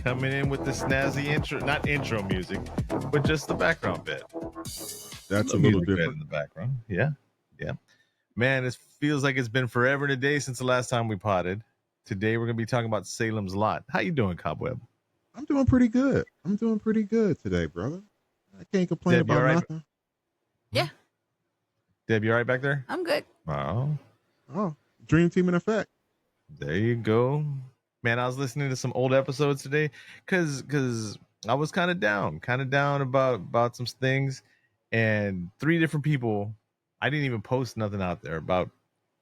coming in with the snazzy intro, not intro music, but just the background bit. That's a little different in the background. Yeah. Man, it feels like it's been forever and a day since the last time we potted. Today we're gonna be talking about Salem's Lot. How you doing, Cobweb? I'm doing pretty good. Today, brother. I can't complain Deb, you about all right? nothing. Yeah. Deb, you all right back there? I'm good. Oh, dream team in effect. There you go. Man, I was listening to some old episodes today because I was kind of down about some things, and 3 different people. I didn't even post nothing out there about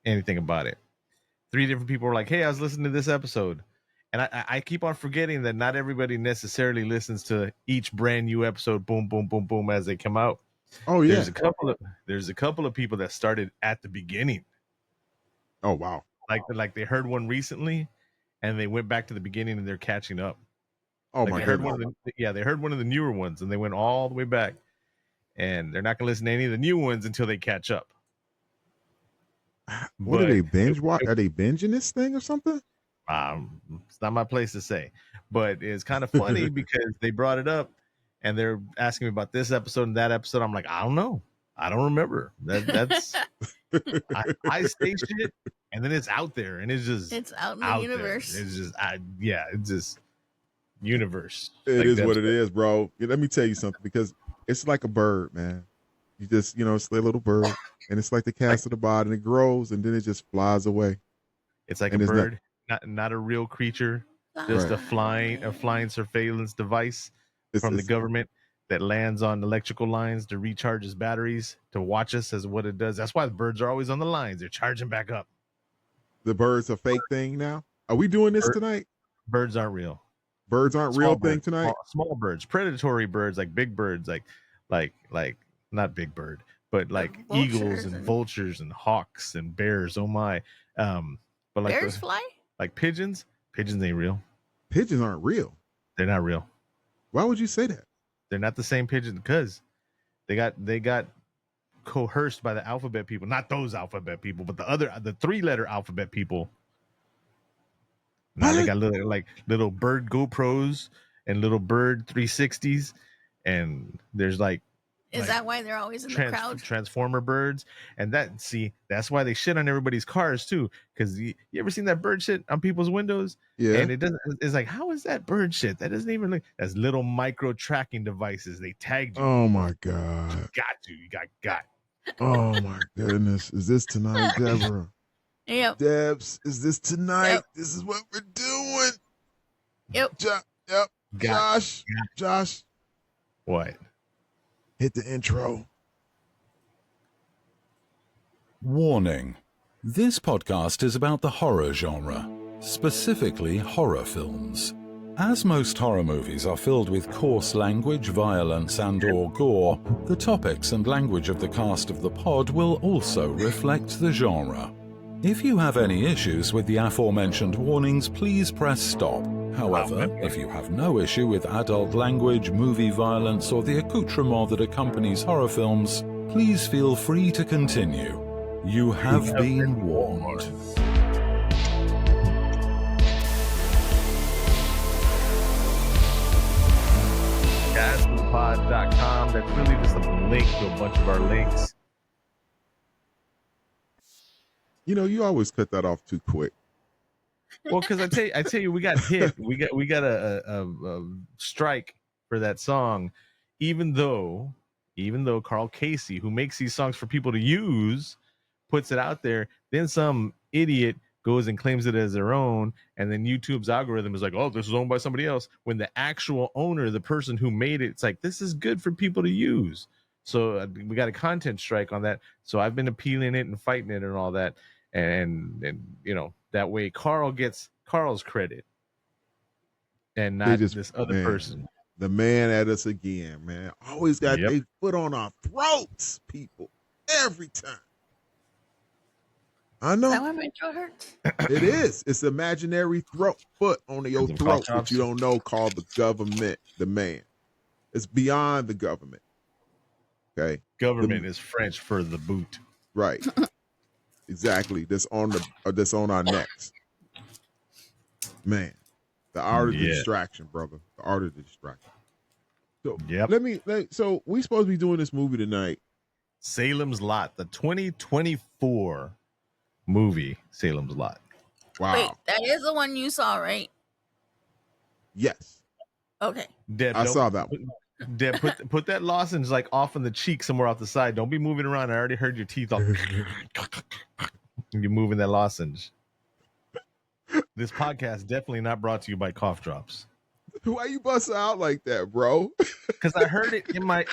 anything about it. 3 different people were like, "Hey, I was listening to this episode," and I keep on forgetting that not everybody necessarily listens to each brand new episode. Boom, boom, boom, boom, as they come out. Oh yeah. There's a couple of people that started at the beginning. Oh wow. Like they heard one recently, and they went back to the beginning, and they're catching up. Oh like my they god. They heard one of the newer ones, and they went all the way back, and they're not gonna listen to any of the new ones until they catch up. What are they binge watch? Are they binging this thing or something? It's not my place to say, but it's kind of funny because they brought it up, and they're asking me about this episode and that episode. I'm like, I don't know, I don't remember. That's I say shit, and then it's out there, and it's out in the universe. There. It's just it's just universe. It is what it is, bro. Let me tell you something, because it's like a bird, man. You just, slay a little bird, and it's like the cast of the body, and it grows, and then it just flies away. It's like a bird, not a real creature, just a flying surveillance device from the government that lands on electrical lines to recharge his batteries to watch us, as what it does. That's why the birds are always on the lines. They're charging back up. The bird's a fake thing now? Are we doing this tonight? Birds aren't real. Birds aren't real thing tonight? Small birds, predatory birds, like big birds, like not big bird, but like eagles and vultures and hawks and bears. Oh my. But like bears fly? Like pigeons ain't real. Pigeons aren't real. They're not real. Why would you say that? They're not the same pigeon, because they got coerced by the alphabet people. Not those alphabet people, but the 3-letter alphabet people. Now they got little bird GoPros and little bird 360s, and there's is that why they're always in the crowd? Transformer birds, and that's why they shit on everybody's cars too. Because you ever seen that bird shit on people's windows? Yeah. And it's like, how is that bird shit? That doesn't even look. That's little micro tracking devices. They tagged you. Oh my god. You got. Oh my goodness. Is this tonight, Deborah? Yep. Debs, is this tonight? Yep. This is what we're doing. Yep. Yep. Josh. What? Hit the intro. Warning. This podcast is about the horror genre, specifically horror films. As most horror movies are filled with coarse language, violence, and/or gore, the topics and language of the cast of the pod will also reflect the genre. If you have any issues with the aforementioned warnings, please press stop. However, if you have no issue with adult language, movie violence, or the accoutrement that accompanies horror films, please feel free to continue. You have been warned. Gastonpod.com. That's really just a link to a bunch of our links. You always cut that off too quick. Well, because I tell you, we got hit. We got a strike for that song, even though Carl Casey, who makes these songs for people to use, puts it out there. Then some idiot goes and claims it as their own, and then YouTube's algorithm is like, oh, this is owned by somebody else. When the actual owner, the person who made it, it's like, this is good for people to use. So we got a content strike on that. So I've been appealing it and fighting it and all that. And that way Carl gets Carl's credit and not this other person. The man at us again, man. Always got their foot on our throats, people. Every time. I know. Is that why my throat hurts? It is. It's imaginary foot on your throat that you don't know, called the government, the man. It's beyond the government. Okay. Government is French for the boot. Right. Exactly. That's on our necks. Man. The art of the Yeah. distraction, brother. The art of the distraction. So Yep. So we supposed to be doing this movie tonight. Salem's Lot, the 2024 movie Salem's Lot. Wow. Wait, that is the one you saw, right? Yes. Okay. Deb, I saw that one. Deb, put that lozenge like off in the cheek somewhere off the side. Don't be moving around. I already heard your teeth all. You're moving that lozenge. This podcast definitely not brought to you by cough drops. Why you bust out like that, bro? Because I heard it in my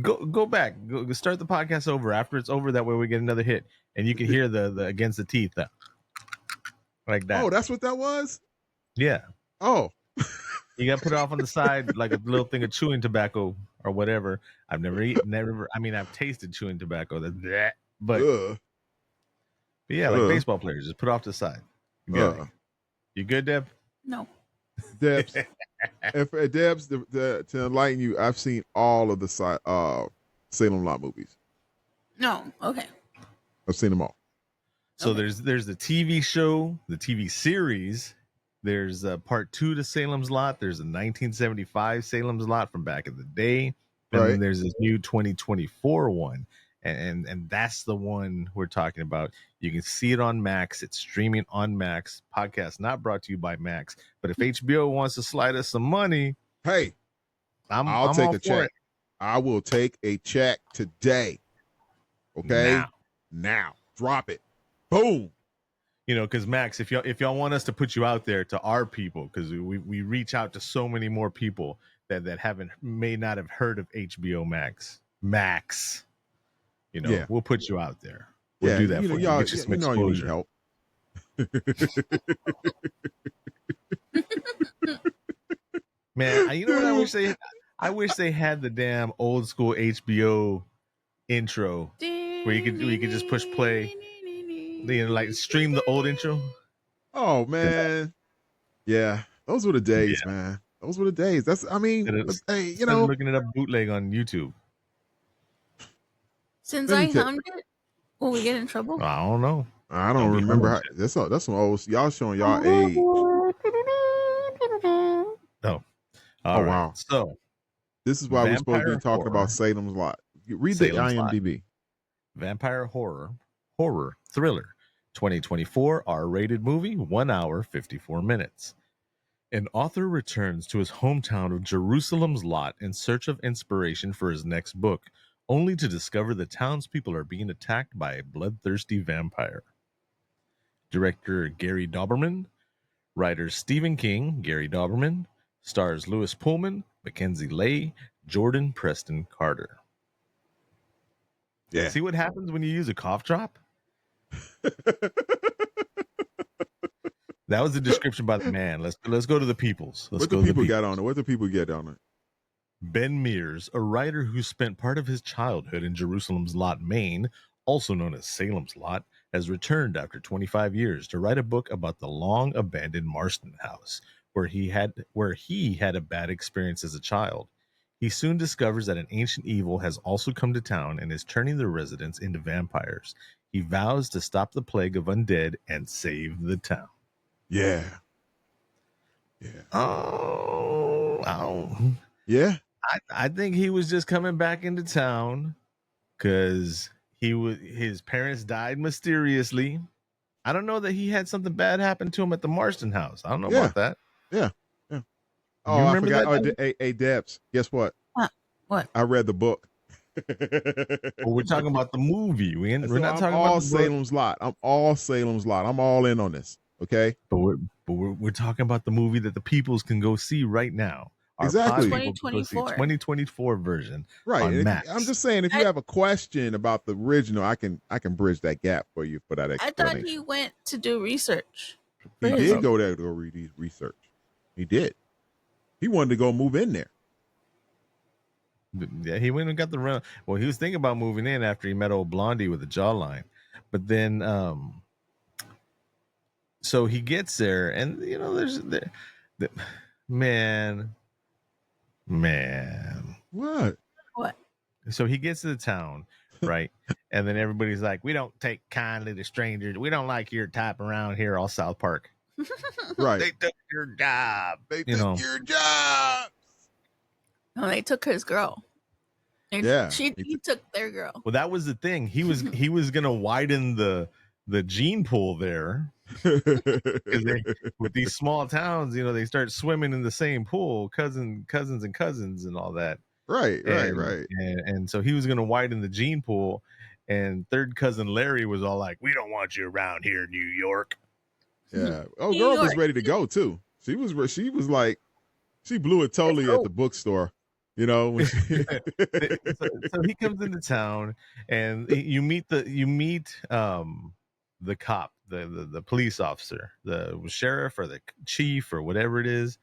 go back, go start the podcast over after it's over. That way we get another hit, and you can hear the against the teeth like that. Oh, that's what that was. Yeah. Oh, You got to put it off on the side like a little thing of chewing tobacco or whatever. I've never eaten, I mean, I've tasted chewing tobacco, but yeah, like baseball players, just put it off to the side. You good, Deb? No. Debs. Debs, to enlighten you, I've seen all of the Salem Lot movies. No. Okay. I've seen them all. So Okay. there's the TV show, the TV series. There's part 2 to Salem's Lot. There's a 1975 Salem's Lot from back in the day. And then there's this new 2024 one. And that's the one we're talking about. You can see it on Max. It's streaming on Max. Podcast not brought to you by Max. But if HBO wants to slide us some money, hey, I'll take a check. I will take a check today. Okay? Now. Drop it. Boom. You know, because Max, if y'all want us to put you out there to our people, because we reach out to so many more people that may not have heard of HBO Max. You know, we'll put you out there. We'll do that for you. Get you some exposure. You need help. Man, you know what I wish they had the damn old school HBO intro where you could just push play. You know, like stream the old intro. Oh man, yeah, those were the days, man. Those were the days. Hey, you know, looking it up bootleg on YouTube. Since I hummed it, will we get in trouble? I don't know. I don't remember how. That's some old. Y'all showing y'all age. Oh, all right. Wow. So this is why we're supposed to be talking about Salem's Lot. Read the IMDb. Vampire horror thriller 2024 R-rated movie, 1 hour 54 minutes. An author returns to his hometown of Jerusalem's Lot in search of inspiration for his next book, only to discover the townspeople are being attacked by a bloodthirsty vampire. Director Gary Dauberman, writer Stephen King, Gary Dauberman, stars Lewis Pullman, Mackenzie Lay, Jordan Preston Carter. Yeah. See what happens when you use a cough drop? That was the description by the man. Let's go to the peoples. What the people got on it? What the people get on it? Ben Mears, a writer who spent part of his childhood in Jerusalem's Lot, Maine, also known as Salem's Lot, has returned after 25 years to write a book about the long-abandoned Marston house, where he had a bad experience as a child. He soon discovers that an ancient evil has also come to town and is turning the residents into vampires. He vows to stop the plague of undead and save the town. Yeah. Oh. Yeah. I think he was just coming back into town because his parents died mysteriously. I don't know that he had something bad happen to him at the Marston house. I don't know about that. Yeah. Oh, I forgot. Hey, Debs, guess what? What? I read the book. Well, we're talking about the movie. We're not talking about the Salem's Lot. I'm all Salem's Lot. I'm all in on this. Okay. But we're talking about the movie that the peoples can go see right now. Exactly. 2024 version. Right. On Max. I'm just saying, if you have a question about the original, I can bridge that gap for you for that explanation. I thought he went to do research. He did go there to go read research. He did. He wanted to go move in there. Yeah, he went and got the run. Well, he was thinking about moving in after he met old Blondie with a jawline. But then so he gets there, and you know, there's man. What? So he gets to the town, right? And then everybody's like, "We don't take kindly to strangers. We don't like your type around here." All South Park Right. They took your job. They You know. took your job. No, they took his girl. And Yeah, he took their girl. Well, that was the thing. He was gonna widen the gene pool there. With these small towns, you know, they start swimming in the same pool, cousins and all that. Right. And so he was going to widen the gene pool, and third cousin Larry was all like, "We don't want you around here, New York." Yeah. Oh, girl was ready to go too. She was like, she blew it totally at the bookstore. You know, when so he comes into town, and you meet the cop, the police officer, the sheriff or the chief or whatever it is,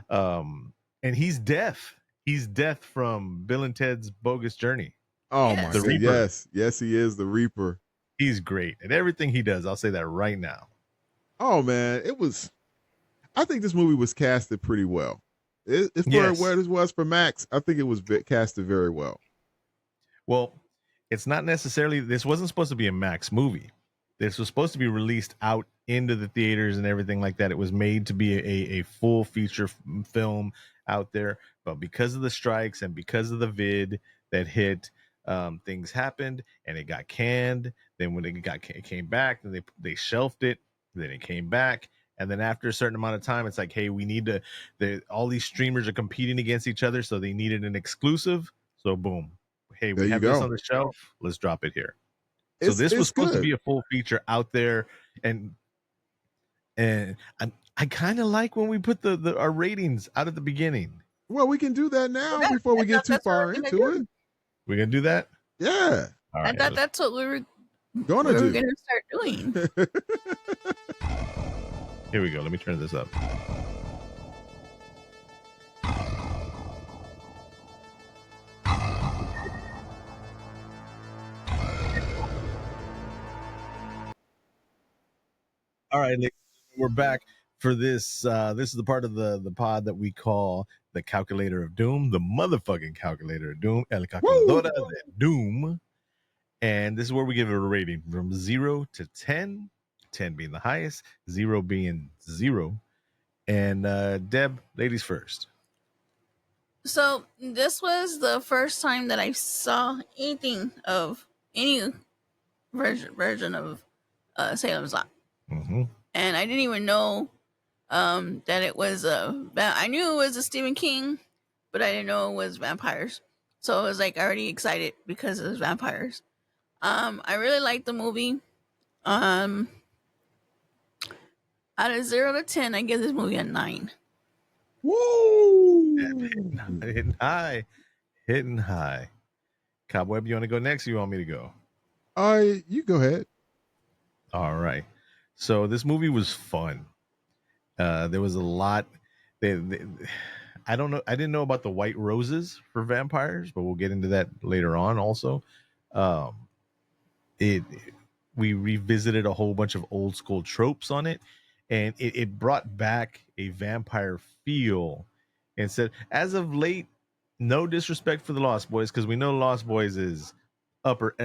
and he's deaf. He's deaf from Bill and Ted's Bogus Journey. Oh my The God. Reaper. Yes, he is the Reaper. He's great at everything he does. I'll say that right now. Oh man, I think this movie was casted pretty well. For where this was for Max, I think it was casted very well. Well, it's not necessarily. This wasn't supposed to be a Max movie. This was supposed to be released out into the theaters and everything like that. It was made to be a full feature film out there, but because of the strikes and because of the vid that hit, things happened and it got canned. Then when it came back, then they shelved it. Then it came back. And then after a certain amount of time, it's like, hey, we need to, all these streamers are competing against each other. So they needed an exclusive. So boom. Hey, we have this on the shelf. Let's drop it here. So this was supposed to be a full feature out there. And I kind of like when we put our ratings out at the beginning. Well, we can do that now before we get too far into it. We're going to do that? Yeah. I thought that's what we were going to start doing. Here we go. Let me turn this up. All right, we're back for this. This is the part of the pod that we call the Calculator of Doom, the motherfucking Calculator of Doom, El Calculadora de Doom. And this is where we give it a rating from 0 to 10, 10 being the highest, 0 being 0. And Deb, ladies first. So this was the first time that I saw anything of any version of Salem's Lot. Mm-hmm. And I didn't even know that it was I knew it was a Stephen King, but I didn't know it was vampires. So I was like already excited because it was vampires. I really liked the movie. Out of 0 to 10, I give this movie a 9. Woo! Hitting high. Cobweb, you want to go next or you want me to go? You go ahead. All right. So this movie was fun. There was a lot. I don't know. I didn't know about the white roses for vampires, but we'll get into that later on also. We revisited a whole bunch of old school tropes on it, and it brought back a vampire feel. And said, as of late, no disrespect for the Lost Boys, because we know Lost Boys is upper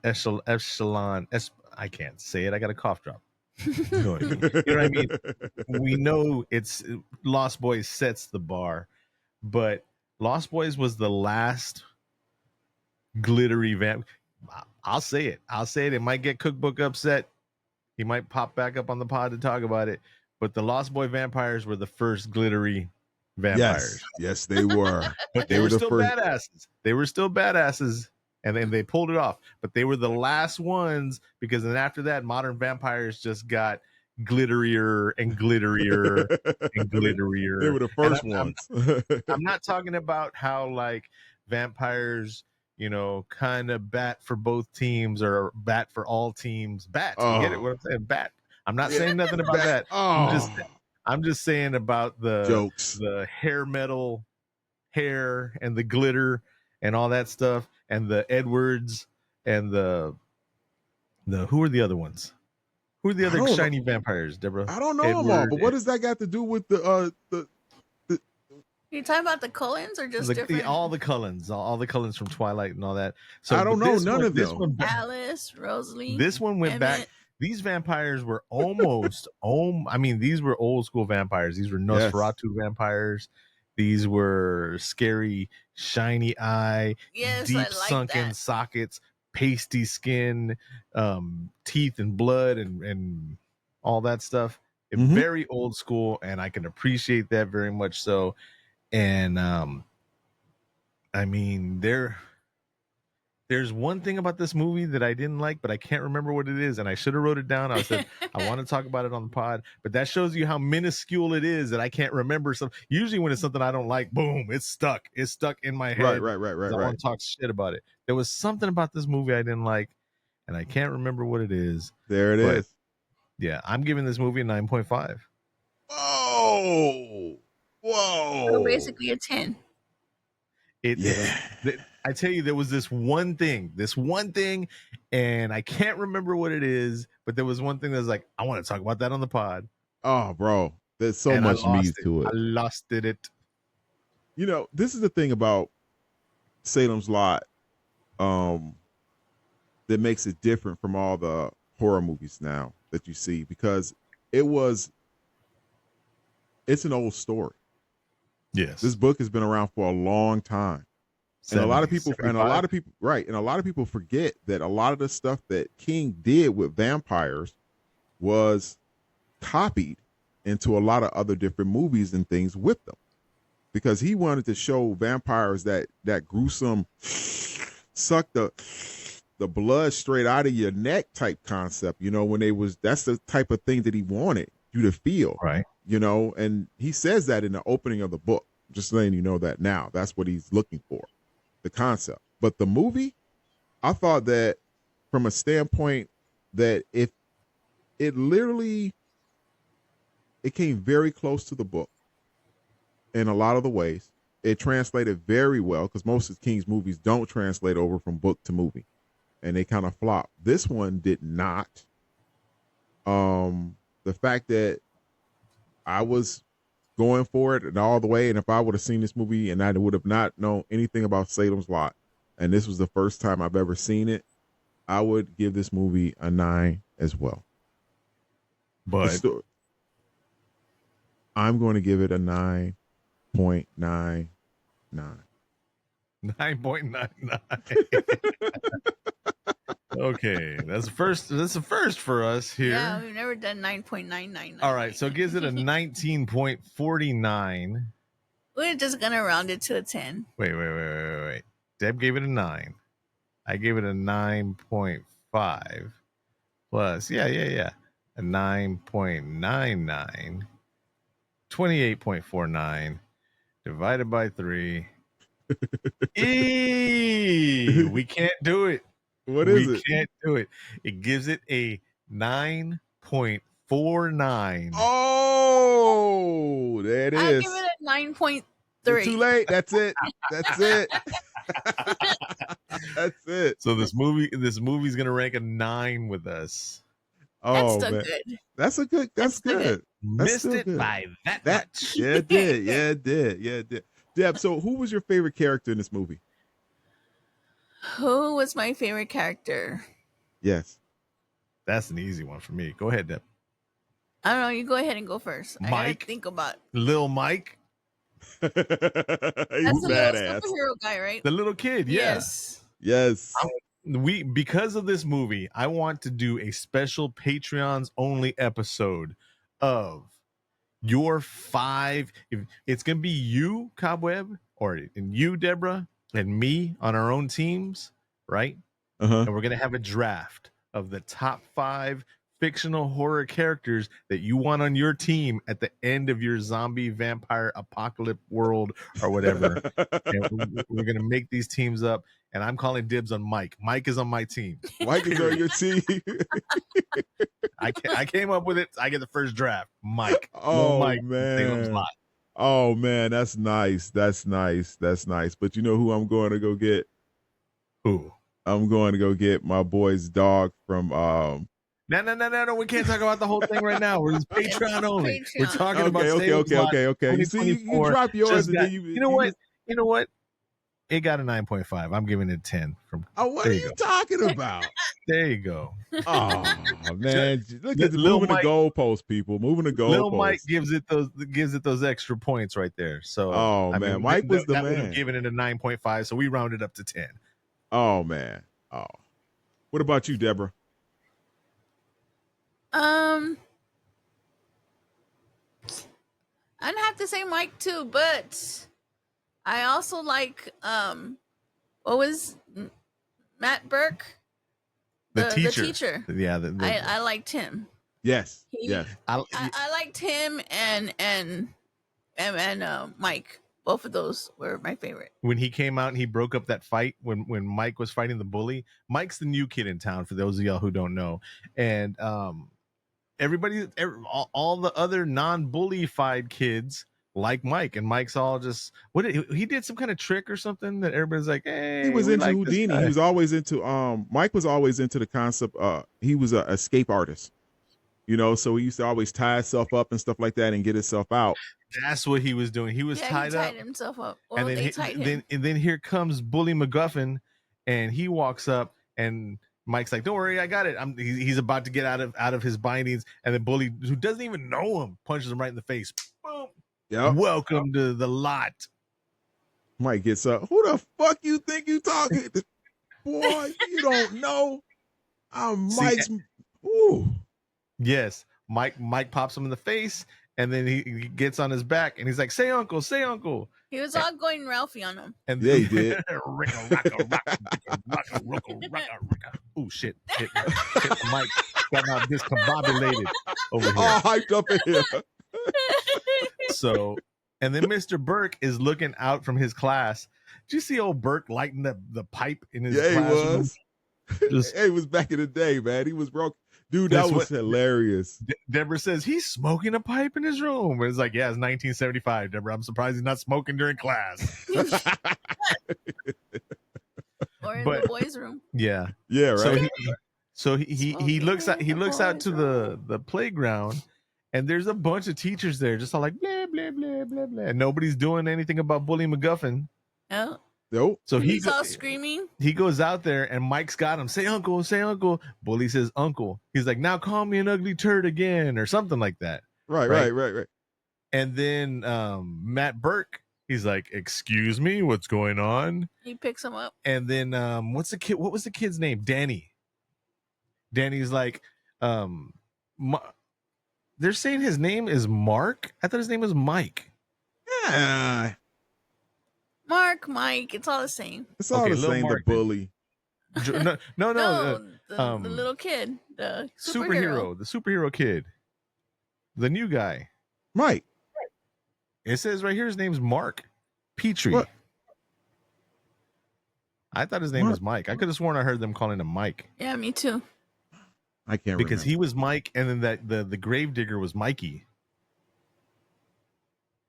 echelon. I can't say it. I got a cough drop. You know what I mean? We know it's Lost Boys sets the bar, but Lost Boys was the last glittery vamp. I'll say it. It might get Cookbook upset. He might pop back up on the pod to talk about it. But the Lost Boy vampires were the first glittery vampires. Yes, they were. But they were still badasses. They were still badasses, and then they pulled it off. But they were the last ones, because then after that, modern vampires just got glitterier and glitterier and glitterier. They were the first ones. I'm not talking about how like vampires, you know, kind of bat for both teams or bat for all teams. Bat, you get it? What I'm saying? Bat. I'm not saying nothing about that. I'm just saying about the jokes, the hair metal hair and the glitter and all that stuff, and the Edwards and the who are the other ones? Who are the other shiny vampires, Deborah? I don't know them all, but what does that got to do with the You talking about the Cullens or just different? All the Cullens from Twilight and all that. So I don't know none of them. Alice, Rosalie. This one went Emmett. back. these vampires were almost I mean, these were old school vampires. These were Nosferatu vampires. These were scary, shiny eye, Yes, I deep like sunken that. sockets, pasty skin, teeth and blood and all that stuff. Very old school, and I can appreciate that very much so. And I mean, there's one thing about this movie that I didn't like, but I can't remember what it is, and I should have wrote it down. I said I want to talk about it on the pod, but that shows you how minuscule it is that I can't remember something. Usually, when it's something I don't like, boom, it's stuck. It's stuck in my head. Right. I want to talk shit about it. There was something about this movie I didn't like, and I can't remember what it is. There it is. Yeah, I'm giving this movie a 9.5. Whoa. So basically a 10. I tell you, there was this one thing, and I can't remember what it is, but there was one thing that was like, I want to talk about that on the pod. Oh, bro, there's so much meat to it. I lost it. You know, this is the thing about Salem's Lot that makes it different from all the horror movies now that you see, because it's an old story. Yes. This book has been around for a long time. 70s, and a lot of people 75. And a lot of people forget that a lot of the stuff that King did with vampires was copied into a lot of other different movies and things with them, because he wanted to show vampires that gruesome, suck the blood straight out of your neck type concept. You know, that's the type of thing that he wanted you to feel. Right. You know, and he says that in the opening of the book. Just letting you know that now. That's what he's looking for, the concept. But the movie, I thought that from a standpoint that it came very close to the book in a lot of the ways. It translated very well, because most of King's movies don't translate over from book to movie, and they kind of flop. This one did not. The fact that I was going for it and all the way, and if I would have seen this movie and I would have not known anything about Salem's Lot, and this was the first time I've ever seen it, I would give this movie a 9 as well. But I'm going to give it a 9.99. 9.99. Okay, that's a first for us here. Yeah, we've never done 9.999. All right, so it gives it a 19.49. We're just gonna round it to a 10. Wait. Deb gave it a 9. I gave it a 9.5 plus. Yeah. A 9.99. 28.49 divided by 3. We can't do it. What is it? We can't do it. It gives it a 9.49. Oh, there it is. I'll give it a 9.3. Too late. That's it. That's it. So this movie's gonna rank a 9 with us. Oh, that's man. good. That's good. That's good. Missed it good. By that much. Yeah, it did. Deb, so who was your favorite character in this movie? Who was my favorite character? Yes. That's an easy one for me. Go ahead, Deb. I don't know. You go ahead and go first. Mike. I gotta think about Lil Mike. He's That's the badass. little superhero guy, right? The little kid, yeah. Yes. Because of this movie, I want to do a special Patreons only episode of your 5. It's gonna be you, Cobweb, and you, Deborah, and me on our own teams, right? And we're gonna have a draft of the top 5 fictional horror characters that you want on your team at the end of your zombie vampire apocalypse world or whatever. And we're gonna make these teams up, and I'm calling dibs on Mike. Mike is on my team. Mike is on your team. I came up with it. I get the first draft. Mike. Oh, Mike, man. Oh, man, that's nice. That's nice. But you know who I'm going to go get? Who? I'm going to go get my boy's dog from No. We can't talk about the whole thing right now. We're just Patreon only. We're talking about Salems Lot okay. You see, you drop yours and then you know what? It got a 9.5. I'm giving it 10. What are you talking about? There you go. Oh man, look at Lil moving the Mike- goalposts, people. Moving the Lil Mike goalposts. gives it those extra points right there. So Oh I man, mean, Mike was the that would have man. given it a 9.5. So we rounded up to 10. Oh man. Oh. What about you, Deborah? I'd have to say Mike too, but I also like what was Matt Burke, The the teacher. teacher. Yeah, I liked him. Yes. He- Yes. I liked him and Mike. Both of those were my favorite. when he came out and he broke up that fight when Mike was fighting the bully. Mike's the new kid in town for those of y'all who don't know. And all the other non-bullified kids like Mike, and Mike's all just he did some kind of trick or something that everybody's like, hey, He was we into like this Houdini. guy. He was always into Mike was always into the concept he was a escape artist. You know, so he used to always tie himself up and stuff like that and get himself out. That's what he was doing. He was tied he up. tied himself up. Or And then they tied him. then here comes Bully McGuffin, and he walks up, and Mike's like, "Don't worry, I got it." He's about to get out of his bindings, and the bully, who doesn't even know him, punches him right in the face. Boom! Yep. Welcome to the lot. Mike gets up. Who the fuck you think you talking? Boy, you don't know. I'm See, Mike's. Ooh. Yes, Mike pops him in the face, and then he gets on his back, and he's like, "Say uncle, say uncle." He was all going Ralphie on him. And Yeah, he did. Oh shit! Hit the mic. Got now discombobulated over here. All hyped up in here. So, and then Mr. Burke is looking out from his class. Did you see old Burke lighting the pipe in his Yeah, he classroom? was. Just- It was back in the day, man. He was broke. Dude, that That's was hilarious. Deborah says he's smoking a pipe in his room. And it's like, yeah, it's 1975, Deborah. I'm surprised he's not smoking during class. Or in But- the boys' room. Yeah. Yeah, right. So he looks out to the playground, and there's a bunch of teachers there, just all like blah blah blah blah blah. And nobody's doing anything about Bully McGuffin. Oh. Nope. So He's all screaming. he goes out there, and Mike's got him. Say uncle, say uncle. Bully says uncle. He's like, now call me an ugly turd again, or something like that. Right. And then Matt Burke, he's like, excuse me, what's going on? He picks him up. And then what was the kid's name? Danny. Danny's like, they're saying his name is Mark. I thought his name was Mike. Yeah. Mark, Mike, it's all the same. It's all Okay, the Lil same, Mark. the bully. No, The little kid, the superhero, the superhero kid, the new guy. Mike. It says right here his name's Mark Petrie. What? I thought his name Mark. was Mike. I could have sworn I heard them calling him Mike Yeah, me too. I can't because remember. he was Mike, and then the gravedigger was Mikey.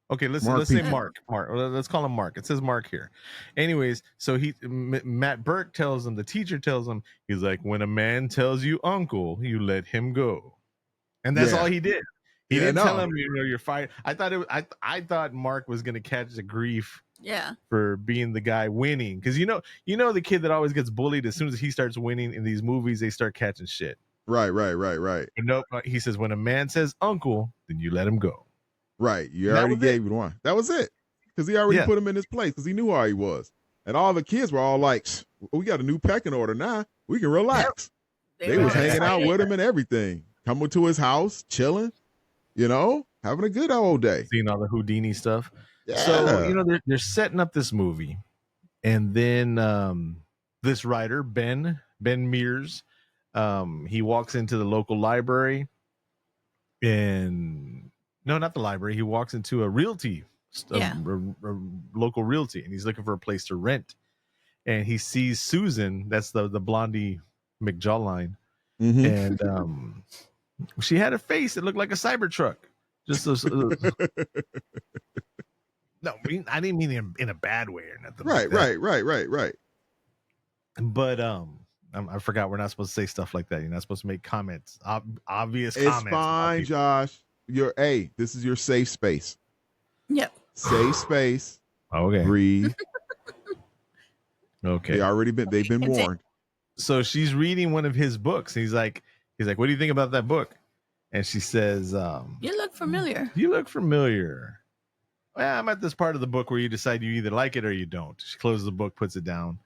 Okay, let's say Petrie. Mark. Let's call him Mark. It says Mark here. Anyways, so Matt Burke tells him, the teacher tells him, he's like, when a man tells you uncle, you let him go, and that's Yeah. all he did. He Yeah, didn't no. tell him, you're fired. I thought Mark was gonna catch the grief Yeah. for being the guy winning, because you know the kid that always gets bullied, as soon as he starts winning in these movies, they start catching shit. Right. But no, he says when a man says uncle, then you let him go. Right. You That already was gave him one. That was it. Because he already Yeah. put him in his place because he knew how he was. And all the kids were all like, we got a new pecking order now. We can relax. They were was hanging out excited. with him and everything. Coming to his house, chilling, having a good old day. Seeing all the Houdini stuff. Yeah. So they're setting up this movie, and then this writer Ben Mears, he walks into the local library, and no, not the library. He walks into a realty, a local realty, and he's looking for a place to rent. And he sees Susan, that's the blondie McJawline, Mhm. and she had a face that looked like a Cybertruck. Just no, I didn't mean in a bad way or nothing. Right. But I forgot we're not supposed to say stuff like that. You're not supposed to make comments, obvious It's comments. fine, Josh. This is your safe space. Yep. Safe space. Okay. Breathe. Okay. They've been It's warned. So she's reading one of his books. He's like, what do you think about that book? And she says, You look familiar. you look familiar. Well, I'm at this part of the book where you decide you either like it or you don't. She closes the book, puts it down,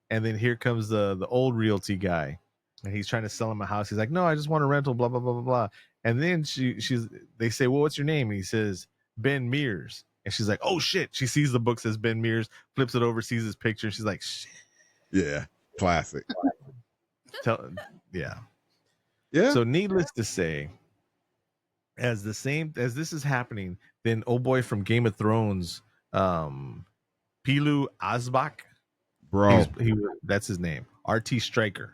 and then here comes the old realty guy, and he's trying to sell him a house. He's like, no, I just want a rental, blah blah blah blah blah. And then they say, well, what's your name? And he says, Ben Mears. And she's like, oh shit. She sees the book, says Ben Mears, flips it over, sees his picture. She's like, shit. Yeah, classic. Yeah. Yeah. So needless to say, as this is happening, then old boy from Game of Thrones, Pilu Asbach, bro, that's his name, RT Striker.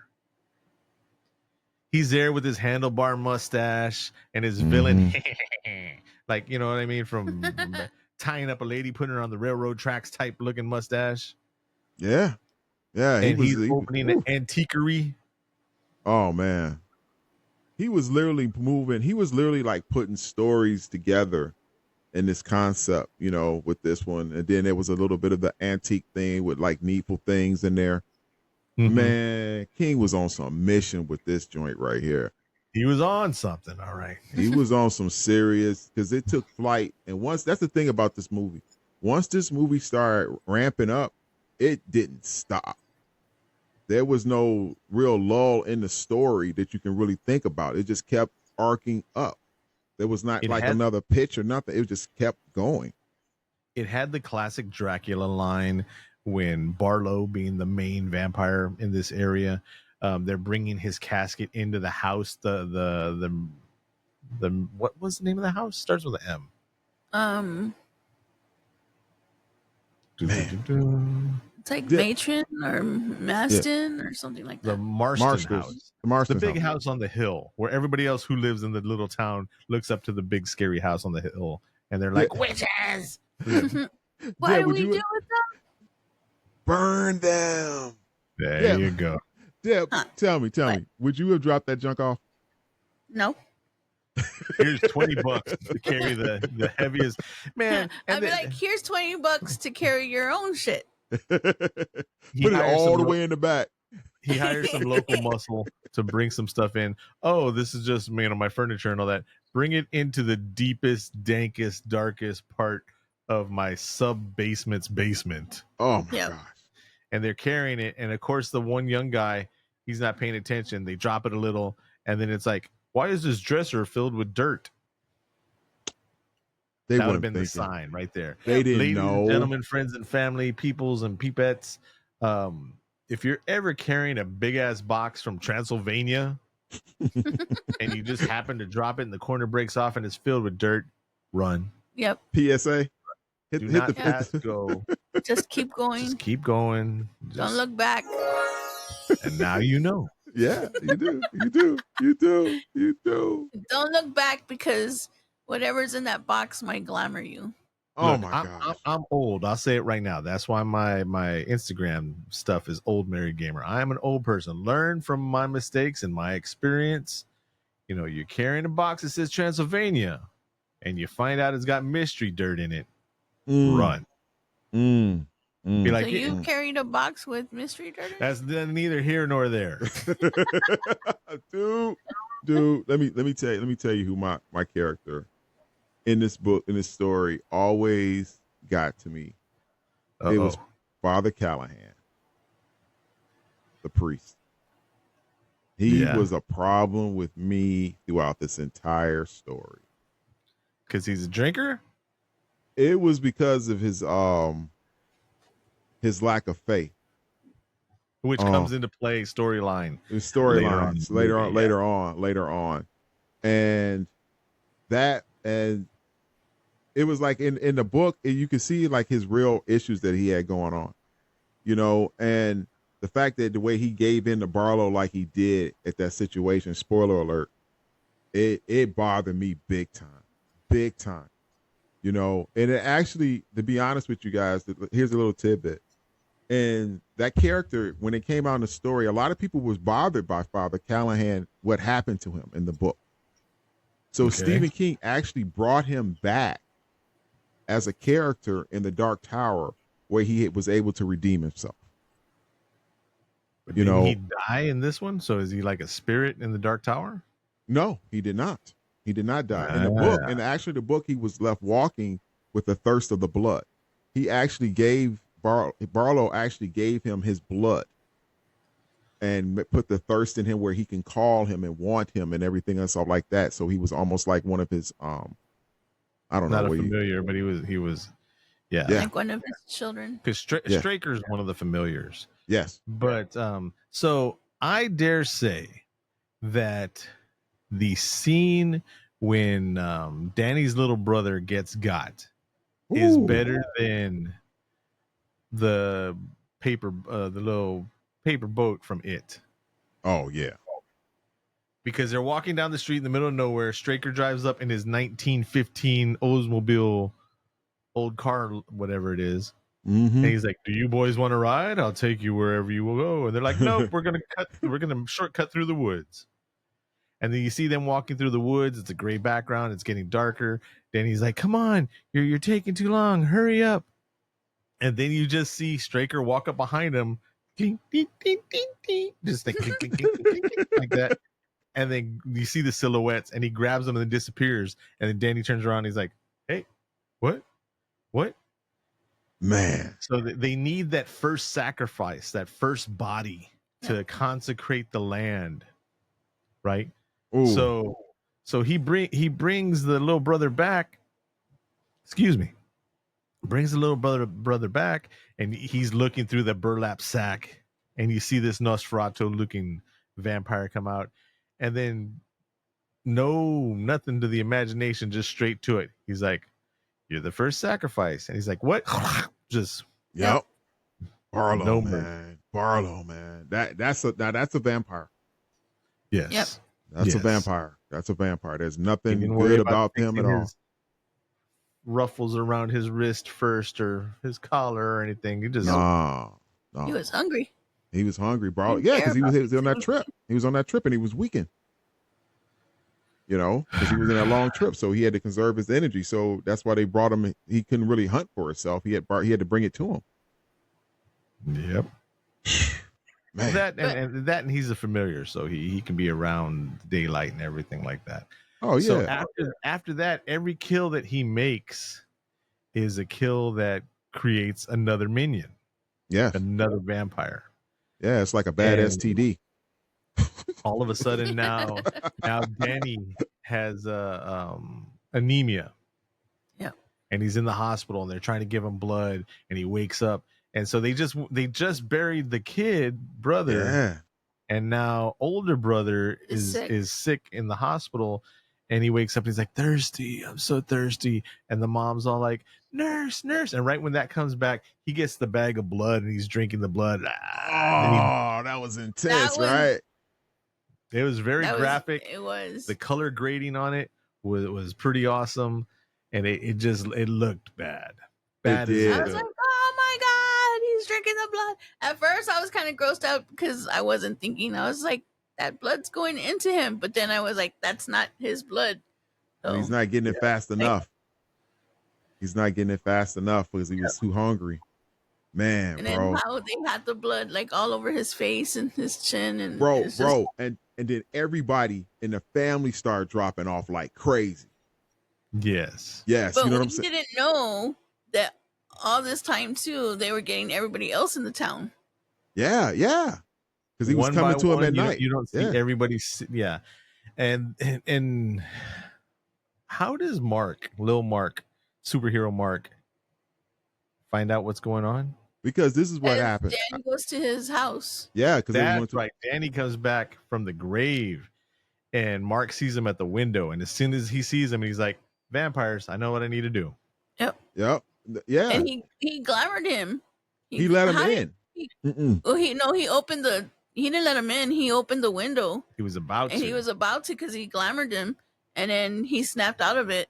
He's there with his handlebar mustache and his villain, like, you know what I mean, from tying up a lady, putting her on the railroad tracks type looking mustache. Yeah. And he's opening an antiquery. Oh man, he was literally moving. He was literally like putting stories together in this concept, you know, with this one. And then there was a little bit of the antique thing with like needful things in there. Mm-hmm. Man, King was on some mission with this joint right here. He was on something, all right. He was on some serious, because it took flight. And that's the thing about this movie. Once this movie started ramping up, it didn't stop. There was no real lull in the story that you can really think about. It just kept arcing up. There was not another pitch or nothing. It just kept going. It had the classic Dracula line when Barlow, being the main vampire in this area, they're bringing his casket into the house. The what was the name of the house? Starts with an M. It's like Matron or Maston or something like that. The Marston house. The big house on the hill where everybody else who lives in the little town looks up to the big scary house on the hill. And they're like, witches! What do we do with them? Burn them. There you go. Deb, tell me, would you have dropped that junk off? No. Here's $20 to carry the heaviest. Man. I'd be like, here's $20 to carry your own shit. Put it all the way in the back. He hires some local muscle to bring some stuff in. Oh, this is just, you know, my furniture and all that. Bring it into the deepest, dankest, darkest part of my sub-basement's basement. Oh my gosh. And they're carrying it. And of course, the one young guy, he's not paying attention. They drop it a little. And then it's like, why is this dresser filled with dirt? That would have been the sign right there. They didn't know. Ladies and gentlemen, friends and family, peoples and peepettes. If you're ever carrying a big ass box from Transylvania and you just happen to drop it and the corner breaks off and it's filled with dirt, run. Yep. PSA. Do not ask, go. Just keep going. Just keep going. Don't look back. And now you know. Yeah, you do. You do. You do. You do. Don't look back, because whatever's in that box might glamour you. Oh, my gosh. I'm old. I'll say it right now. That's why my Instagram stuff is Old Married Gamer. I am an old person. Learn from my mistakes and my experience. You know, you're carrying a box that says Transylvania and you find out it's got mystery dirt in it. Run. Be like, so you carried a box with mystery dirt in it? That's neither here nor there. Dude, let me tell you who my character in this book, in this story, always got to me. It was Father Callahan, the priest. He was a problem with me throughout this entire story. Because he's a drinker? It was because of his lack of faith, which comes into play storyline. Storylines later on, and it was like in the book, you could see like his real issues that he had going on, you know, and the fact that the way he gave in to Barlow like he did at that situation, spoiler alert, it bothered me big time, you know. And it actually, to be honest with you guys, here's a little tidbit. And that character, when it came out in the story, a lot of people was bothered by Father Callahan, what happened to him in the book. So Stephen King actually brought him back as a character in the Dark Tower, where he was able to redeem himself. But You didn't know, he die in this one? So is he like a spirit in the Dark Tower? no, he did not. He did not die. In the book, Ah. and actually the book, he was left walking with the thirst of the blood. He actually gave Barlow actually gave him his blood and put the thirst in him where he can call him and want him and everything and stuff like that. So he was almost like one of his I don't Not know a what familiar, but he was yeah. Yeah. Like one of his children. Because Yeah. Straker's one of the familiars. Yes. But so I dare say that the scene when Danny's little brother gets got is Ooh. better than the little paper boat from It. Oh yeah. Because they're walking down the street in the middle of nowhere. Straker drives up in his 1915 Oldsmobile, old car, whatever it is. Mm-hmm. And he's like, "Do you boys want to ride? I'll take you wherever you will go." And they're like, "Nope, we're gonna shortcut through the woods." And then you see them walking through the woods. It's a gray background. It's getting darker. Then he's like, "Come on, you're taking too long. Hurry up!" And then you just see Straker walk up behind him, ding, ding, ding, ding, ding, just like, ding, ding, ding, ding, ding, like that. And then you see the silhouettes, and he grabs them and then disappears. And then Danny turns around. And he's like, "Hey, what? Man." So they need that first sacrifice, that first body to consecrate the land, right? Ooh. So he brings the little brother back. Excuse me. Brings the little brother back, and he's looking through the burlap sack, and you see this Nosferatu looking vampire come out, and then nothing to the imagination, just straight to it. He's like, "You're the first sacrifice," and he's like, "What?" Just Yep. Barlow, No man. Barlow, man. That's a vampire. yes. Yep. That's Yes. a vampire. That's a vampire. There's nothing Didn't worry good about him fixing at all. his ruffles around his wrist first, or his collar, or anything. He just No. He was hungry. He was hungry, Barlow. Didn't Yeah, care because he was about on that fixing trip. He was on that trip and he was weakened. You know, because he was in that long trip, so he had to conserve his energy. So that's why they brought him. He couldn't really hunt for himself. He had to bring it to him. Yep. Man. And he's a familiar, so he can be around daylight and everything like that. Oh yeah. So after that, every kill that he makes is a kill that creates another minion, Yes. another vampire. Yeah, it's like a bad And- STD. All of a sudden now Danny has anemia. Yeah. And he's in the hospital, and they're trying to give him blood, and he wakes up. And so they just buried the kid brother. Yeah. And now older brother is sick in the hospital, and he wakes up and he's like, "Thirsty, I'm so thirsty." And the mom's all like, "Nurse." And right when that comes back, he gets the bag of blood and he's drinking the blood. Oh, that was intense, right? It was very graphic. It was. The color grading on it was pretty awesome, and it looked bad. Bad It did. as I was like, "Oh my god, he's drinking the blood." At first, I was kind of grossed out because I wasn't thinking. I was like, "That blood's going into him," but then I was like, "That's not his blood." And he's not getting it fast enough. He's not getting it fast enough because he was too hungry. Man, and then bro. how they had the blood like all over his face and his chin, and Bro, it's just- and then everybody in the family started dropping off like crazy. Yes. Yes, But you know we what I'm saying? didn't know that all this time too, they were getting everybody else in the town. Yeah. Because he was One coming by to him one, at night. You don't see Yeah. everybody. Yeah. And how does Lil Mark, superhero Mark, find out what's going on? Because this is what As happened. Danny goes to his house. Yeah, because That's right. Danny comes back from the grave, and Mark sees him at the window. And as soon as he sees him, he's like, "Vampires! I know what I need to do." Yep. Yeah. And he glamored him. He let him how in. did Well, he opened the. He didn't let him in. He opened the window, He was about and to. he was about to because he glamored him, and then he snapped out of it.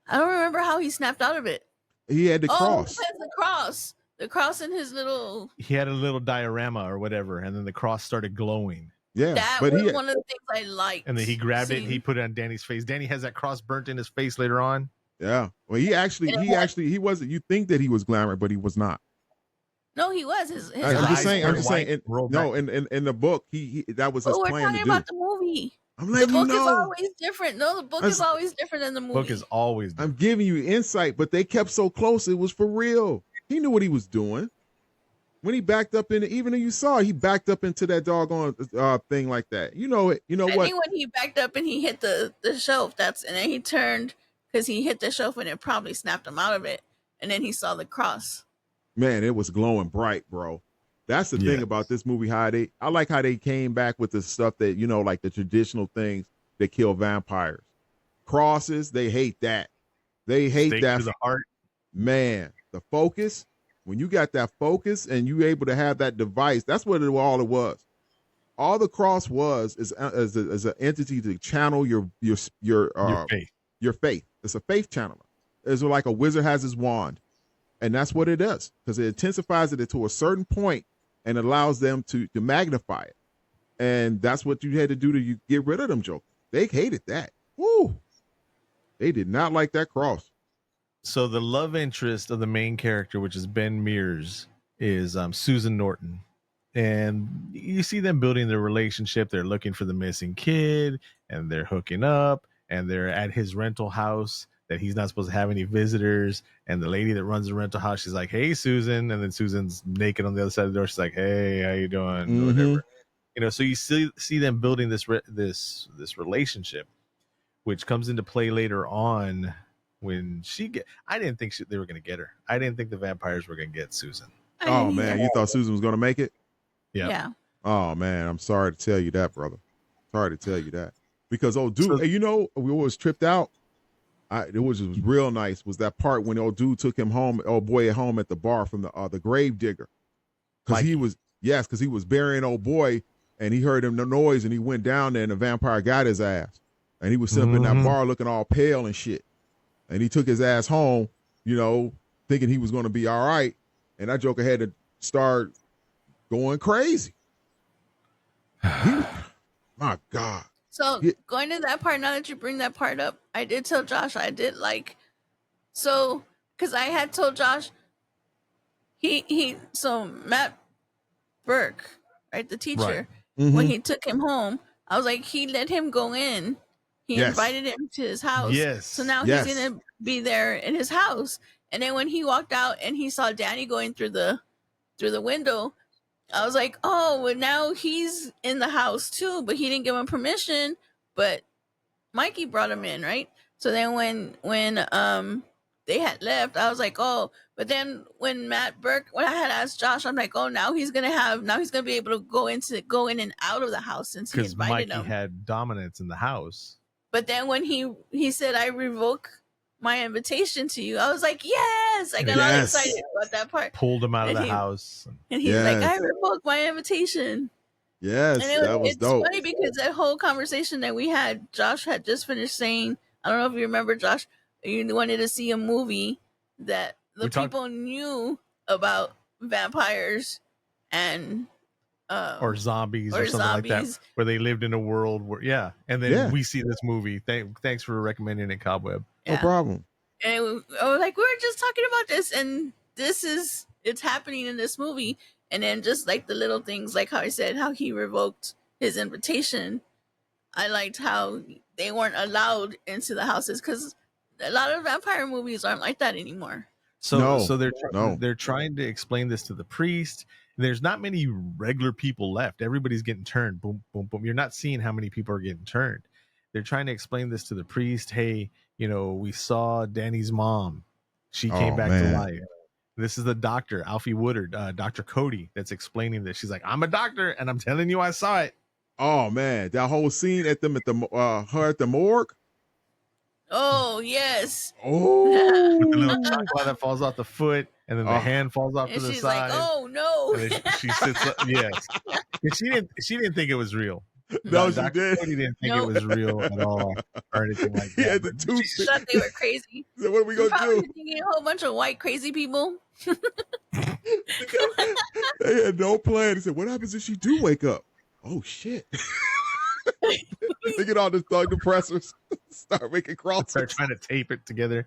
I don't remember how he snapped out of it. He had the Oh, cross. he has the cross in his little. He had a little diorama or whatever, and then the cross started glowing. Yeah. That But was he one of the things I liked. And then he grabbed it and seeing. he put it on Danny's face. Danny has that cross burnt in his face later on. Yeah. Well, he wasn't. You think that he was glamour, but he was not. No, he was his I'm eyes just saying. I'm turned just saying. white, rolled No, back. in the book, he that was his But we're plan to talking do. about the movie. I'm The letting you book is know. always different. No, the book I'm is always different than the movie. Book is always I'm different. giving you insight, but they kept so close. It was for real. He knew what he was doing. When he backed up in, even though you saw, he backed up into that doggone thing like that. You know it. You know I what? think when he backed up and he hit the shelf, and then he turned because he hit the shelf and it probably snapped him out of it. And then he saw the cross. Man, it was glowing bright, bro. That's the thing about this movie. I like how they came back with the stuff that, you know, like the traditional things that kill vampires. Crosses, they hate that. They hate Stake that. to the heart. Man, the focus, when you got that focus and you able to have that device, that's what all it was. All the cross was is an entity to channel your Faith. your faith. It's a faith channeler. It's like a wizard has his wand. And that's what it does, because it intensifies it to a certain point and allows them to magnify it. And that's what you had to do to get rid of them jokers. They hated that. Woo! They did not like that cross. So the love interest of the main character, which is Ben Mears, is Susan Norton. And you see them building their relationship. They're looking for the missing kid, and they're hooking up, and they're at his rental house that he's not supposed to have any visitors. And the lady that runs the rental house, she's like, "Hey, Susan," and then Susan's naked on the other side of the door. She's like, "Hey, how you doing?" Mhm. Whatever, you know. So you see them building this relationship, which comes into play later on when I didn't think they were going to get her. I didn't think the vampires were going to get Susan. Oh man, you thought Susan was going to make it? Yeah. Oh man, I'm sorry to tell you that, brother. Sorry to tell you that, because old dude, you know, we was tripped out. It was real nice. Was that part when old dude took him home, old boy at home at the bar from the grave digger, because he was burying old boy, and he heard him the noise, and he went down there, and the vampire got his ass, and he was sitting up in that bar looking all pale and shit, and he took his ass home, you know, thinking he was going to be all right, and that joker had to start going crazy. My God. So going to that part, now that you bring that part up, I did tell Josh because I had told Josh so Matt Burke, right, the teacher, when he took him home, I was like, he let him go in. He invited him to his house. Yes. So now he's gonna be there in his house. And then when he walked out and he saw Danny going through the window, I was like, oh, well, now he's in the house too, but he didn't give him permission. But Mikey brought him in, right? So then when they had left, I was like, oh, but then when I had asked Josh, I'm like, oh, now he's gonna be able to go in and out of the house since he invited Mikey him. had dominance in the house. But then when he said, I revoke my invitation to you, I was like, yes, I got all excited about that part. Pulled him out of the house. And he's like, I revoke my invitation. Yes, and that was dope. It's funny because that whole conversation that we had, Josh had just finished saying, I don't know if you remember, Josh, you wanted to see a movie that people knew about vampires and or zombies or something like that, where they lived in a world where and then we see this movie. Thanks for recommending it, Cobweb. No problem. And I was like, we were just talking about this, and it's happening in this movie. And then just like the little things, like how I said, how he revoked his invitation. I liked how they weren't allowed into the houses, because a lot of vampire movies aren't like that anymore. So they're trying to explain this to the priest. There's not many regular people left. Everybody's getting turned. Boom, boom, boom. You're not seeing how many people are getting turned. They're trying to explain this to the priest. Hey, we saw Danny's mom. She came back to life. This is the doctor, Alfie Woodard, Dr. Cody, that's explaining this. She's like, I'm a doctor, and I'm telling you I saw it. Oh, man. That whole scene her at the morgue. Oh, yes. Oh. With the little chocolate that falls off the foot, and then the hand falls off to the she's side. Like, oh, no. And then she sits up. Yes. And she didn't think it was real. No, she Dr. Cody didn't think it was real at all or anything like that. Yeah, the two. She thought they were crazy. So what are we going to do? Thinking a whole bunch of white crazy people. They had no plan. He said, what happens if she do wake up? Oh, shit. They get all the thug depressors, start making crosses. Start trying to tape it together.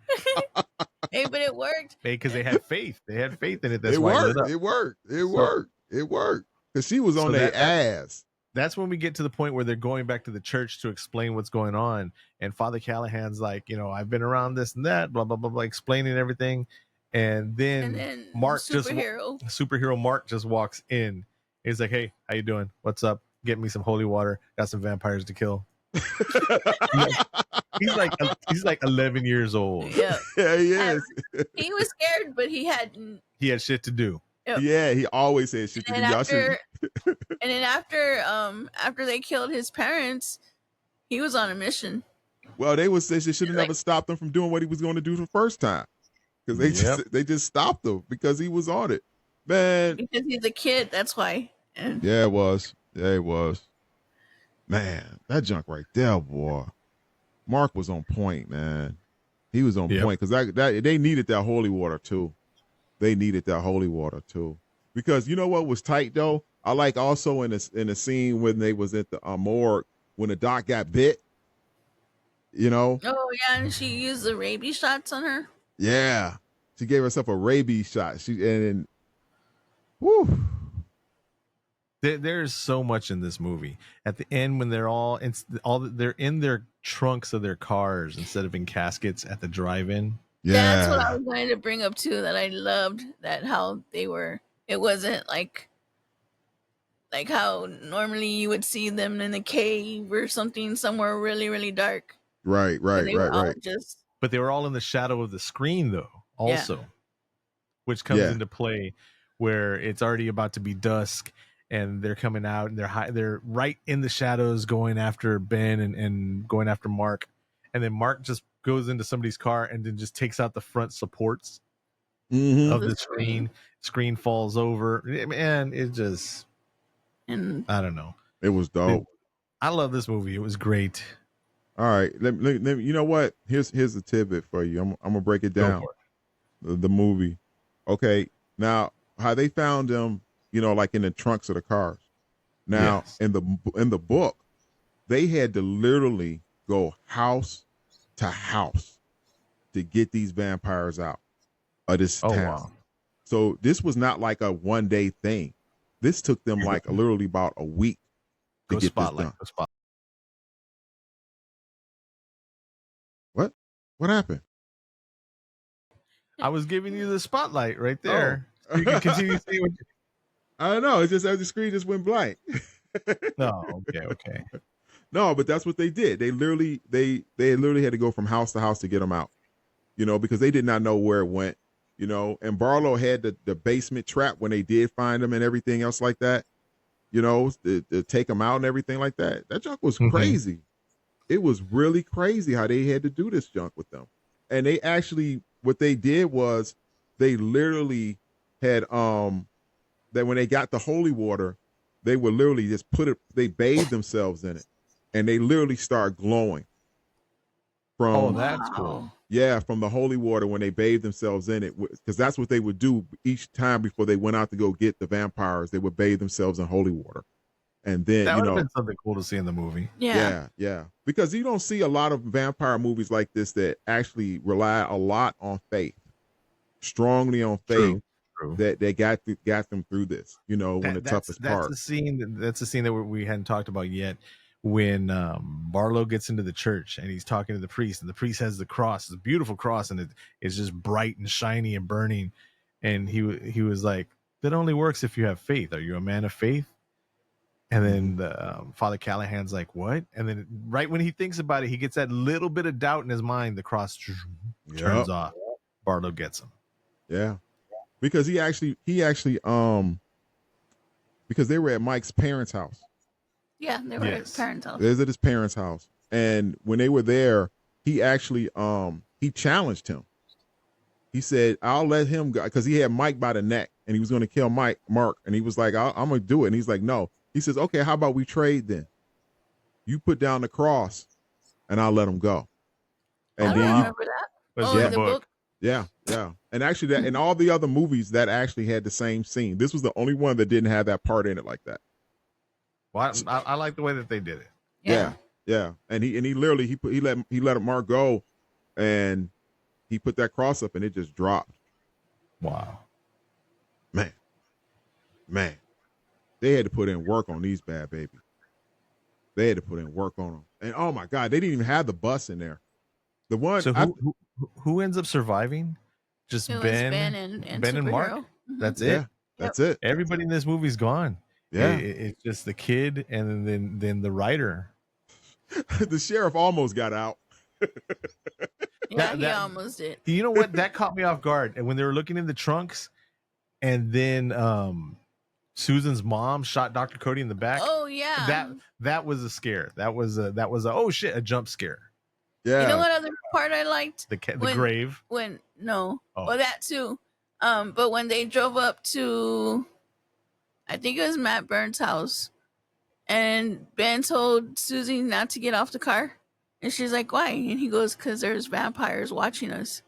Hey, but it worked. Because they had faith. They had faith in it. That's It why worked. it lit up. It worked. It So- worked. It worked. Because she was So on their that- ass. That's when we get to the point where they're going back to the church to explain what's going on. And Father Callahan's like, I've been around this and that, blah, blah, blah, blah, explaining everything. And then Mark superhero Mark just walks in. He's like, hey, how you doing? What's up? Get me some holy water. Got some vampires to kill. He's like 11 years old. Yeah. Yeah, he is. He was scared, but he hadn't. He had shit to do. Yep. Yeah, he always said shit to And do. Y'all should. then after they killed his parents, he was on a mission. Well, they would say they should have Like- never stopped him from doing what he was going to do the first time. Because they just stopped him because he was on it. Man. Because he's a kid, that's why. And Yeah, it was. Yeah, it was. Man, that junk right there, boy. Mark was on point, man. He was on point because they needed that holy water too. They needed that holy water too. Because you know what was tight though? I like also in a scene when they was at the morgue when the doc got bit. Oh yeah, and she used the rabies shots on her. Yeah, she gave herself a rabies shot. Whew. There's so much in this movie. At the end, when they're in their trunks of their cars instead of in caskets at the drive-in. Yeah, That's what I was going to bring up too. That I loved that how they were. It wasn't like how normally you would see them in a cave or something somewhere really really dark. Right. But they were all in the shadow of the screen though. Also, which comes into play where it's already about to be dusk. And they're coming out, and they're right in the shadows, going after Ben and going after Mark. And then Mark just goes into somebody's car and then just takes out the front supports of the screen. Screen falls over, man. It just, I don't know. It was dope. I love this movie. It was great. All right, let me, you know what? Here's a tidbit for you. I'm gonna break it down. The movie. Okay, now how they found them. Like in the trunks of the cars. Now, in the book, they had to literally go house to house to get these vampires out of this town. Wow. So this was not like a one-day thing. This took them like literally about a week to get this done. What happened? I was giving you the spotlight right there. Oh. You can continue to see what. I don't know. It's just as the screen just went blank. No, okay. No, but that's what they did. They literally had to go from house to house to get them out. Because they did not know where it went. And Barlow had the basement trap when they did find them and everything else like that. To take them out and everything like that. That junk was crazy. It was really crazy how they had to do this junk with them. And they actually, what they did was they literally had that when they got the holy water, they would literally just they bathed themselves in it and they literally start glowing from that's cool. Yeah, from the holy water when they bathed themselves in it, because that's what they would do each time before they went out to go get the vampires. They would bathe themselves in holy water. And then that would have been something cool to see in the movie. Yeah. Because you don't see a lot of vampire movies like this that actually rely a lot on faith, strongly on faith. True. That they got them through this, when the toughest part. That's the scene that we hadn't talked about yet. When Barlow gets into the church and he's talking to the priest, and the priest has the cross, it's a beautiful cross, and it's just bright and shiny and burning. And he was like, "That only works if you have faith. Are you a man of faith?" And then Father Callahan's like, "What?" And then right when he thinks about it, he gets that little bit of doubt in his mind. The cross turns off. Barlow gets him. Yeah. Because he actually because they were at Mike's parents' house. Yeah, they were at his parents' house. They was at his parents' house. And when they were there, he actually he challenged him. He said, "I'll let him go," because he had Mike by the neck and he was going to kill Mark. And he was like, I'm going to do it. And he's like, "No." He says, "Okay, how about we trade then? You put down the cross and I'll let him go." And I don't remember that. The book. Yeah. And actually that in all the other movies that actually had the same scene. This was the only one that didn't have that part in it like that. Well, I like the way that they did it. Yeah. And he literally he let Mark go, and he put that cross up and it just dropped. Wow. Man, they had to put in work on these bad babies. They had to put in work on them. And oh my God, they didn't even have the bus in there. The one, So who ends up surviving? Just It was Ben and Mark. Superhero. Mhm. That's yeah, it. that's it. Everybody in this movie's gone. Yeah. It's just the kid and then the writer. The sheriff almost got out. Yeah, he That- almost did. You know what? That caught me off guard. And when they were looking in the trunks, and then Susan's mom shot Dr. Cody in the back. Oh yeah. That was a scare. That was a oh shit, a jump scare. Yeah. You know what other part I liked? The When- grave. When no, Oh. well that too. But when they drove up to, I think it was Matt Burns' house, and Ben told Susie not to get off the car, and she's like, "Why?" And he goes, "Because there's vampires watching us."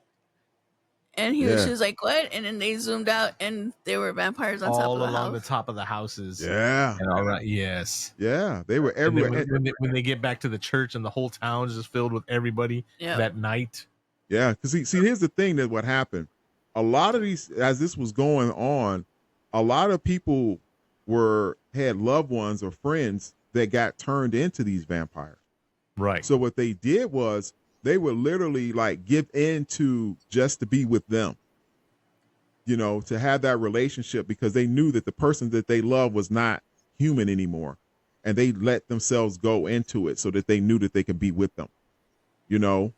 And Yeah. she was like, "What?" And then they zoomed out, and there were vampires on top All of the along the house. top of the houses. Yeah. And all right. Yes. Yeah. They were And then everywhere. when they get back to the church and the whole town's just filled with everybody Yeah. that night. Yeah. Because see, here's the thing that what happened. A lot of these, as this was going on, a lot of people had loved ones or friends that got turned into these vampires. Right. So what they did was they would literally like give in to just to be with them, you know, to have that relationship, because they knew that the person that they loved was not human anymore. And they let themselves go into it so that they knew that they could be with them. You know,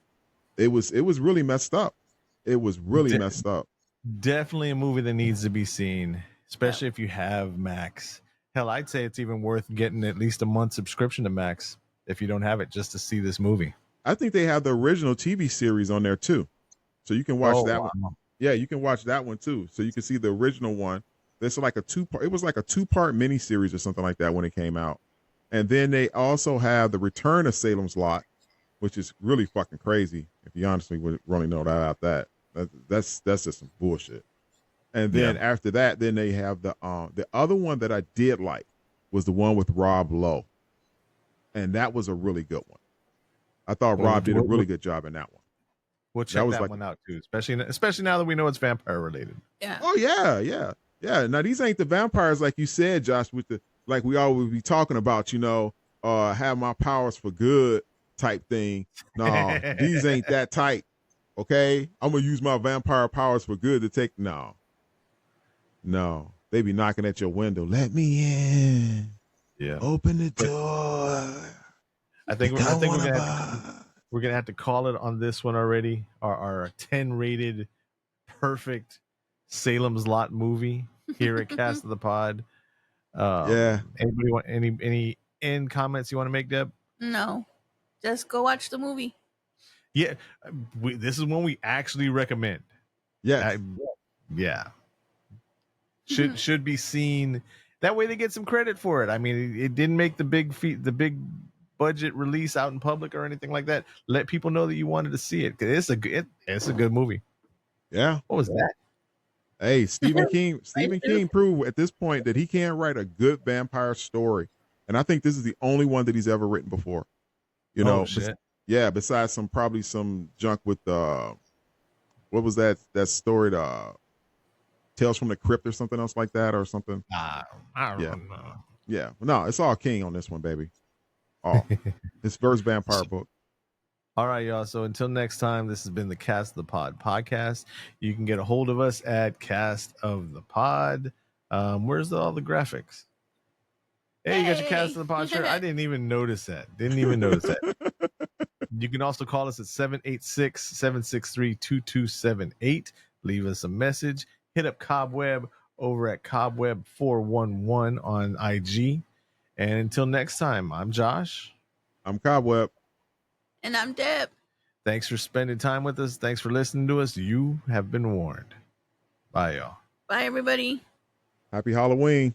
it was really messed up. It was really messed up. Definitely a movie that needs to be seen, especially if you have Max. Hell, I'd say it's even worth getting at least a month subscription to Max if you don't have it, just to see this movie. I think they have the original TV series on there too. So you can watch that one. Yeah, you can watch that one too. So you can see the original one. There's like it was like a 2-part miniseries or something like that when it came out. And then they also have the Return of Salem's Lot, which is really fucking crazy. If you honestly would really know about that. That's just some bullshit. And then after that, then they have the other one that I did like was the one with Rob Lowe. And that was a really good one. I thought Rob did a really good job in that one. We'll check that one out too, especially now that we know it's vampire related. Yeah. Oh yeah. Now these ain't the vampires like you said, Josh, with the like we always be talking about, you know, have my powers for good type thing. No, these ain't that type. Okay, I'm gonna use my vampire powers for good to take. No, they be knocking at your window. Let me in. Yeah. Open the door. I think we're gonna have to call it on this one already. Our 10 rated perfect Salem's Lot movie here at Cast of the Pod. Anybody want any end comments you want to make, Deb? No, just go watch the movie. Yeah, this is one we actually recommend. Yes. Yeah. Should be seen. That way they get some credit for it. I mean, it didn't make the big budget release out in public or anything like that. Let people know that you wanted to see it, because it's a good movie. Yeah. What was that? Hey, Stephen King proved at this point that he can write a good vampire story, and I think this is the only one that he's ever written before. You know, shit. Yeah, besides some junk with what was that story, Tales from the Crypt or something else like that or something. I don't know. Yeah, no, it's all King on this one, baby. Oh, his first vampire book. All right, y'all. So until next time, this has been the Cast of the Pod podcast. You can get a hold of us at Cast of the Pod. Where's all the graphics? Hey, you got your Cast of the Pod shirt? I didn't even notice that. You can also call us at 786-763-2278. Leave us a message. Hit up Cobweb over at Cobweb411 on IG. And until next time, I'm Josh. I'm Cobweb. And I'm Deb. Thanks for spending time with us. Thanks for listening to us. You have been warned. Bye, y'all. Bye, everybody. Happy Halloween.